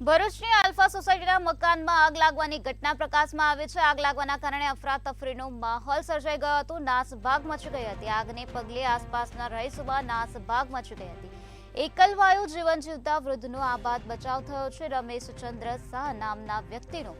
ભરૂચની આલ્ફા સોસાયટીના મકાનમાં આગ લાગવાની ઘટના પ્રકાશમાં આવી છે। આગ લાગવાના કારણે અફરાતફરીનો માહોલ સર્જાઈ ગયો હતો। નાસભાગ મચી ગઈ હતી। આગને પગલે આસપાસના રહીશોમાં નાસભાગ મચી ગઈ હતી। એકલવાયુ જીવન જીવતા વૃદ્ધનો આબાદ બચાવ થયો છે। રમેશ ચંદ્ર શાહ નામના વ્યક્તિનો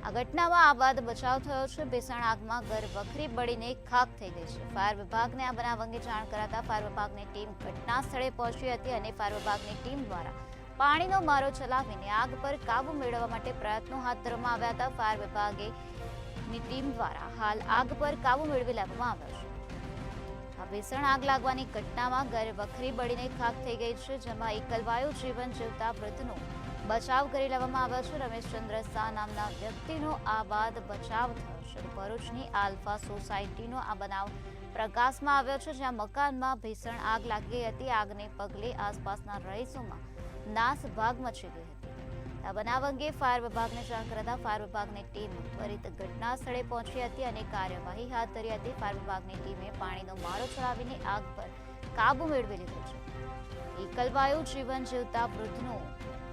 આ ઘટનામાં આબાદ બચાવ થયો છે। ભીષણ આગમાં ઘર વખરી બળીને ખાખ થઈ ગઈ છે। ફાયર વિભાગને આ બનાવ અંગે જાણ કરાતા ફાયર વિભાગની ટીમ ઘટના સ્થળે પહોંચી હતી અને ફાયર વિભાગની ટીમ દ્વારા પાણીનો મારો ચલાવીને આગ પર કાબુ મેળવવા માટે પ્રયત્નો હાથ ધરવામાં આવ્યા હતા। ફાયર વિભાગની ટીમ દ્વારા હાલ આગ પર કાબુ મેળવી લેવામાં આવ્યો છે। આ ભીષણ આગ લાગવાની ઘટનામાં ઘર વખરી બળીને ખાખ થઈ ગઈ છે, જેમાં એકલવાયુ જીવન જીવતા વૃદ્ધનો બચાવ કરી લેવામાં આવ્યો છે। રમેશચંદ્ર શાહ નામના વ્યક્તિનો આબાદ બચાવ થયો છે। ભરૂચની આલ્ફા સોસાયટીનો આ બનાવ પ્રકાશમાં આવ્યો છે, જ્યાં મકાનમાં ભીષણ આગ લાગી હતી। આગને પગલે આસપાસના રહીશોમાં નાસભાગ મચી ગઈ હતી। આ બનાવ અંગે ફાયર વિભાગને જાણ કરાતા ફાયર વિભાગની ટીમ ત્વરિત ઘટના સ્થળે પહોંચી હતી અને કાર્યવાહી હાથ ધરી હતી। ફાયર વિભાગની ટીમે પાણીનો મારો ચલાવીને આગ પર કાબુ મેળવી લીધો છે। એકલવાયુ જીવન જીવતા વૃદ્ધનો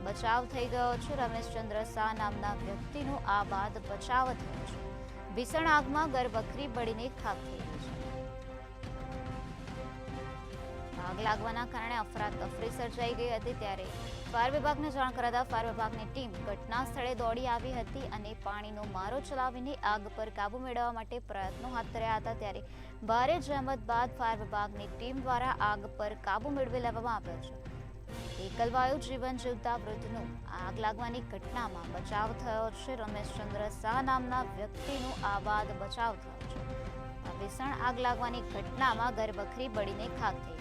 બચાવ થઈ ગયો છે। રમેશચંદ્ર શાહ નામના વ્યક્તિનો આબાદ બચાવ થયો છે। ભીષણ આગમાં ઘર વખરી બળીને ખાખ થઈ ગઈ છે। આગ લાગવાના કારણે અફરાતફરી સર્જાઈ ગઈ હતી, ત્યારે ફાયર વિભાગને જાણ કરાતા ફાયર વિભાગની ટીમ ઘટના સ્થળે દોડી આવી હતી અને પાણીનો મારો ચલાવીને આગ પર કાબુ મેળવવા માટે પ્રયત્નો હાથ ધર્યા હતા। ત્યારે ભારે જહેમત બાદ ફાયર વિભાગની ટીમ દ્વારા આગ પર કાબુ મેળવી લેવામાં આવ્યો છે। એકલવાયુ જીવન જીવતા વૃદ્ધનો આગ લાગવાની ઘટનામાં બચાવ થયો છે। રમેશચંદ્ર શાહ નામના વ્યક્તિનો આબાદ બચાવ થયો છે। આ ભીષણ આગ લાગવાની ઘટનામાં ઘર વખરી બળીને ખાખ થઈ